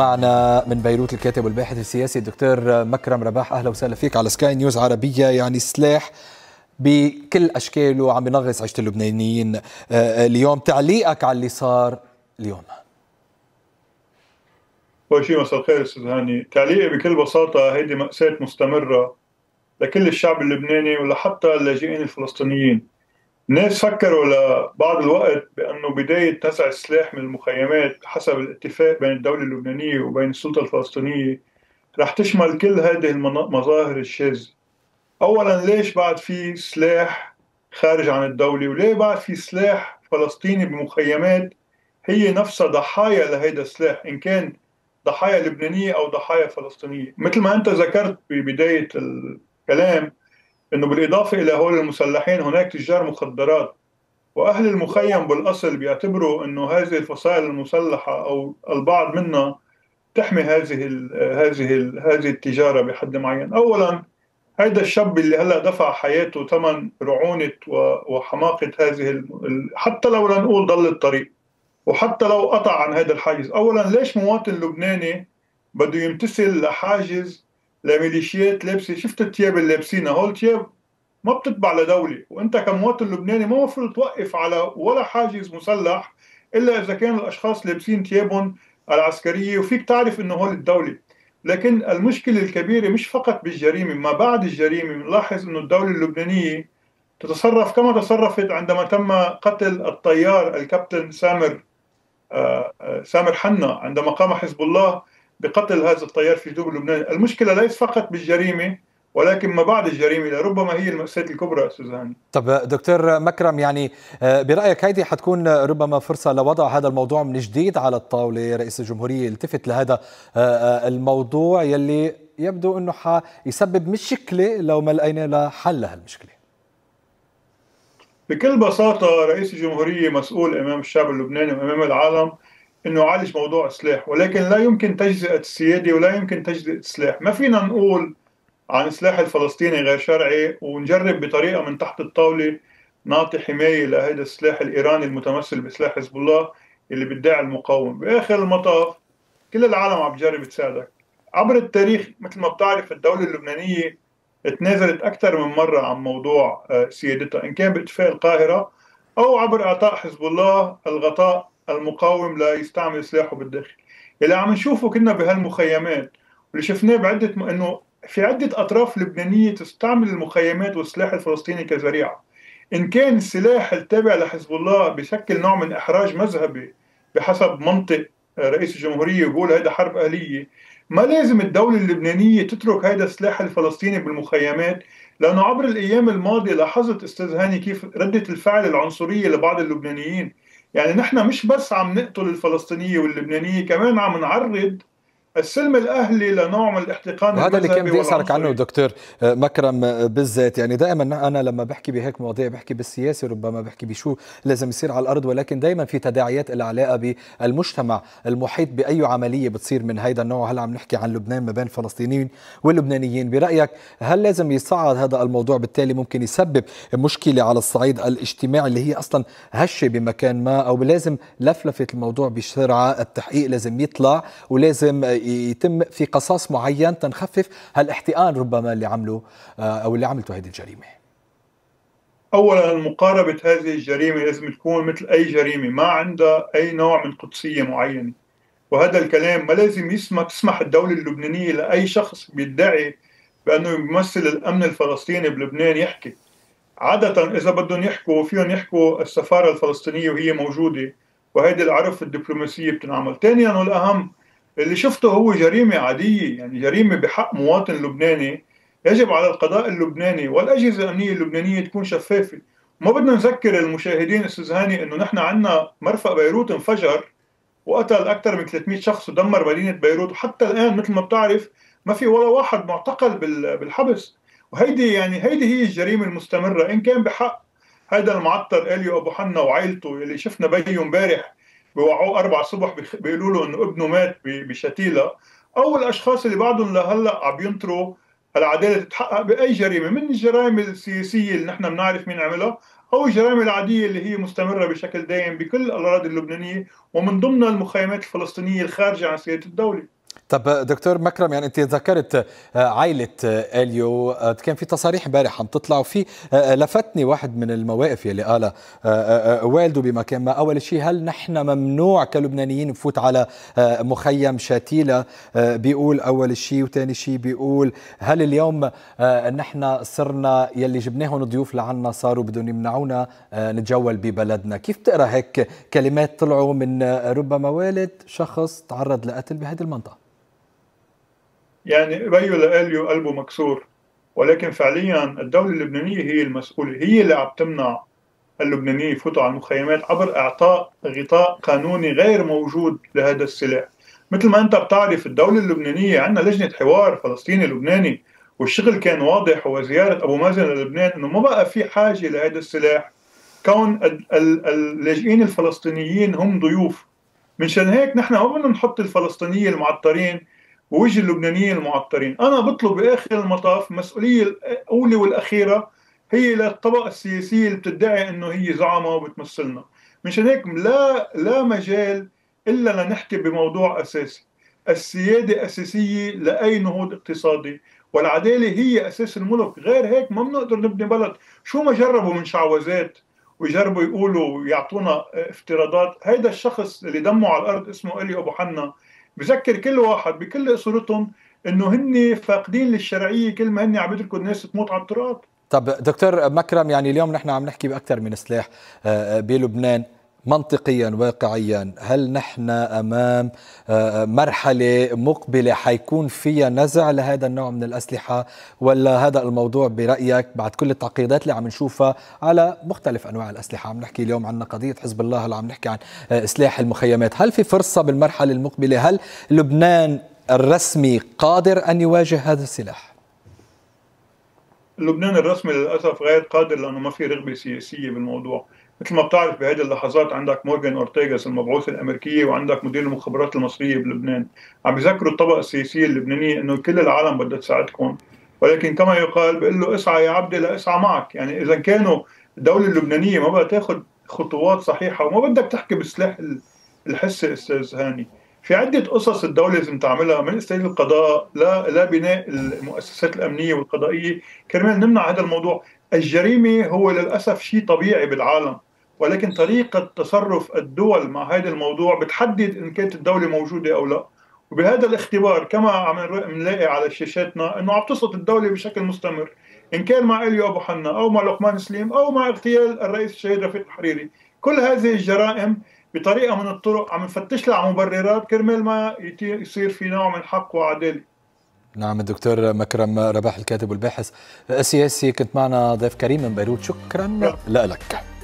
معنا من بيروت الكاتب والباحث السياسي الدكتور مكرم رباح. اهلا وسهلا فيك على سكاي نيوز عربيه. يعني سلاح بكل اشكاله عم ينغص عيشه اللبنانيين اليوم، تعليقك على اللي صار اليوم؟ أول شيء مساء الخير أستاذ هاني. تعليقي بكل بساطة هيدي مأساة مستمرة لكل الشعب اللبناني ولحتى اللاجئين الفلسطينيين. الناس فكروا لبعض الوقت بأنه بداية نزع السلاح من المخيمات حسب الاتفاق بين الدولة اللبنانية وبين السلطة الفلسطينية رح تشمل كل هذه المظاهر الشاذة. أولا، ليش بعد في سلاح خارج عن الدولة؟ وليه بعد في سلاح فلسطيني بمخيمات هي نفسها ضحايا لهيدا السلاح، إن كان ضحايا لبنانية أو ضحايا فلسطينية؟ مثل ما أنت ذكرت ببداية الكلام أنه بالإضافة إلى هؤلاء المسلحين هناك تجار مخدرات، وأهل المخيم بالأصل بيعتبروا أنه هذه الفصائل المسلحة أو البعض منها تحمي هذه التجارة بحد معين. أولا، هيدا الشاب اللي هلا دفع حياته ثمن رعونة وحماقة حتى لو لنقول ضل الطريق وحتى لو قطع عن هذا الحاجز. أولا، ليش مواطن لبناني بده يمتثل لحاجز لميليشيات لابسة؟ شفت الثياب اللي لابسينها هول؟ الثياب ما بتتبع لدولة، وانت كمواطن لبناني ما مفروض توقف على ولا حاجز مسلح الا اذا كان الاشخاص لابسين ثيابهم العسكرية وفيك تعرف انه هول الدولة. لكن المشكلة الكبيرة مش فقط بالجريمة، ما بعد الجريمة بنلاحظ انه الدولة اللبنانية تتصرف كما تصرفت عندما تم قتل الطيار الكابتن سامر حنا، عندما قام حزب الله بقتل هذا الطيار في جنوب لبنان. المشكلة ليس فقط بالجريمة ولكن ما بعد الجريمة لربما هي المأساة الكبرى أستاذ هاني. طب دكتور مكرم، يعني برأيك هيدي حتكون ربما فرصة لوضع هذا الموضوع من جديد على الطاولة؟ رئيس الجمهورية يلتفت لهذا الموضوع يلي يبدو أنه حيسبب مشكلة لو ما لقينا له حل لهالمشكلة. بكل بساطة رئيس الجمهورية مسؤول أمام الشعب اللبناني وأمام العالم أنه يعالج موضوع السلاح، ولكن لا يمكن تجزئة السيادة ولا يمكن تجزئة السلاح. ما فينا نقول عن السلاح الفلسطيني غير شرعي ونجرب بطريقة من تحت الطاولة نعطي حماية لهذا السلاح الإيراني المتمثل بسلاح حزب الله اللي بيدعي المقاومة. بآخر المطاف كل العالم عم بجرب تساعدك. عبر التاريخ مثل ما بتعرف الدولة اللبنانية تنازلت أكثر من مرة عن موضوع سيادتها، إن كان باتفاق القاهرة أو عبر إعطاء حزب الله الغطاء المقاوم لا يستعمل سلاحه بالداخل. اللي عم نشوفه كنا بهالمخيمات واللي شفناه إنه في عدة أطراف لبنانية تستعمل المخيمات والسلاح الفلسطيني كذريعة. إن كان السلاح التابع لحزب الله بشكل نوع من إحراج مذهبي بحسب منطق رئيس الجمهورية ويقول هيدا حرب أهلية، ما لازم الدولة اللبنانية تترك هيدا السلاح الفلسطيني بالمخيمات، لأنه عبر الأيام الماضية لاحظت أستاذ هاني كيف ردة الفعل العنصرية لبعض اللبنانيين. يعني نحن مش بس عم نقتل الفلسطينية واللبنانية، كمان عم نعرض السلم الأهلي لنوع من الاحتقان وهذا اللي كان المذهبي بدي اسالك عنه والعنصري. دكتور مكرم بالذات. يعني دائما انا لما بحكي بهيك مواضيع بحكي بالسياسه، ربما بحكي بشو لازم يصير على الارض، ولكن دائما في تداعيات لها علاقه بالمجتمع المحيط باي عمليه بتصير من هذا النوع. هلا عم نحكي عن لبنان ما بين الفلسطينيين واللبنانيين. برايك هل لازم يصعد هذا الموضوع؟ بالتالي ممكن يسبب مشكله على الصعيد الاجتماعي اللي هي اصلا هشه بمكان ما، او لازم لفلفه الموضوع بسرعه، التحقيق لازم يطلع ولازم يتم في قصاص معين تنخفف هالاحتقان ربما اللي عمله او اللي عملته هذه الجريمه؟ أولا، مقاربة هذه الجريمة لازم تكون مثل أي جريمة، ما عندها أي نوع من قدسية معينة. وهذا الكلام ما لازم تسمح الدولة اللبنانية لأي شخص بيدعي بأنه يمثل الأمن الفلسطيني بلبنان يحكي. عادة إذا بدهم يحكوا فيهم يحكوا السفارة الفلسطينية وهي موجودة، وهيدي العرف الدبلوماسية بتنعمل. ثانيا والأهم، اللي شفته هو جريمة عادية، يعني جريمة بحق مواطن لبناني. يجب على القضاء اللبناني والأجهزة الأمنية اللبنانية تكون شفافة. ما بدنا نذكر المشاهدين استاذ هاني انه نحن عندنا مرفأ بيروت انفجر وقتل اكثر من 300 شخص ودمر مدينة بيروت، وحتى الان مثل ما بتعرف ما في ولا واحد معتقل بالحبس. هيدي هي الجريمة المستمرة، ان كان بحق هذا المعطر اليو ابو حنا وعائلته اللي شفنا بيه امبارح بوعوه 4 الصبح بيقولوا له انه ابنه مات بشتيلة، او الاشخاص اللي بعدهم لهلا عم ينطروا العدالة تتحقق بأي جريمة من الجرائم السياسية اللي نحن بنعرف مين عملها، أو الجرائم العادية اللي هي مستمرة بشكل دائم بكل الأراضي اللبنانية، ومن ضمنها المخيمات الفلسطينية الخارجة عن سيادة الدولة. طب دكتور مكرم، يعني انت ذكرت عائله اليو، كان في تصاريح امبارح عم تطلع، وفي لفتني واحد من المواقف يلي قالها والده بمكان ما. اول شيء، هل نحن ممنوع كلبنانيين نفوت على مخيم شاتيلا؟ بيقول اول شيء. وثاني شيء بيقول، هل اليوم نحن صرنا يلي جبناهم ضيوف لعنا صاروا بدهم يمنعونا نتجول ببلدنا؟ كيف بتقرا هيك كلمات طلعوا من ربما والد شخص تعرض لقتل بهذه المنطقه؟ يعني بيو لإليو قلبه مكسور، ولكن فعليا الدولة اللبنانية هي المسؤولة، هي اللي عم تمنع اللبنانيين يفوتوا على المخيمات عبر إعطاء غطاء قانوني غير موجود لهذا السلاح. مثل ما أنت بتعرف، الدولة اللبنانية عندنا لجنة حوار فلسطيني لبناني، والشغل كان واضح، وزيارة أبو مازن للبنان إنه ما بقى في حاجة لهذا السلاح، كون اللاجئين الفلسطينيين هم ضيوف. منشان هيك نحن ما بدنا نحط الفلسطينيين المعطرين بوجه اللبنانيين المعطرين. أنا بطلب بآخر المطاف المسؤولية الأولى والأخيرة هي للطبقة السياسية اللي بتدعي إنه هي زعمة وبتمثلنا. منشان هيك لا مجال إلا لنحكي بموضوع أساسي. السيادة أساسية لأي نهوض اقتصادي، والعدالة هي أساس الملك. غير هيك ما بنقدر نبني بلد. شو ما جربوا من شعوذات ويجربوا يقولوا ويعطونا افتراضات، هيدا الشخص اللي دمه على الأرض اسمه إلي أبو حنا بذكر كل واحد بكل صورتهم انه هن فاقدين للشرعيه كل ما هن عم يتركوا الناس تموت على الطرقات. طب دكتور مكرم، يعني اليوم نحن عم نحكي بأكثر من سلاح بلبنان. منطقيا واقعيا، هل نحن أمام مرحلة مقبلة حيكون فيها نزع لهذا النوع من الأسلحة، ولا هذا الموضوع برأيك بعد كل التعقيدات اللي عم نشوفها على مختلف أنواع الأسلحة؟ عم نحكي اليوم عن قضية حزب الله، هلا عم نحكي عن سلاح المخيمات. هل في فرصة بالمرحلة المقبلة؟ هل لبنان الرسمي قادر أن يواجه هذا السلاح؟ لبنان الرسمي للاسف غير قادر، لانه ما في رغبه سياسيه بالموضوع. مثل ما بتعرف بهذه اللحظات عندك مورغان اورتيغاس المبعوث الامريكيه، وعندك مدير المخابرات المصريه بلبنان عم بيذكروا الطبقه السياسيه اللبنانيه انه كل العالم بدها تساعدكم، ولكن كما يقال بيقول له اسعى يا عبدي لا اسعى معك. يعني اذا كانوا الدوله اللبنانيه ما بدها تاخذ خطوات صحيحه وما بدك تحكي بسلاح الحسي استاذ هاني، في عدة قصص الدولة لازم تعملها، من استدلال القضاء لا بناء المؤسسات الأمنية والقضائية كرمال نمنع هذا الموضوع. الجريمة هو للأسف شيء طبيعي بالعالم، ولكن طريقة تصرف الدول مع هذا الموضوع بتحدد إن كانت الدولة موجودة أو لا. وبهذا الاختبار كما عم نلاقي على شاشاتنا إنه عم تسقط الدولة بشكل مستمر، إن كان مع إليو أبو حنا أو مع لقمان سليم أو مع اغتيال الرئيس الشهيد رفيق الحريري. كل هذه الجرائم بطريقه من الطرق عم نفتش لها على مبررات كرمال ما يصير في نوع من حق وعداله. نعم، الدكتور مكرم رباح، الكاتب والباحث السياسي، كنت معنا ضيف كريم من بيروت. شكرا لك.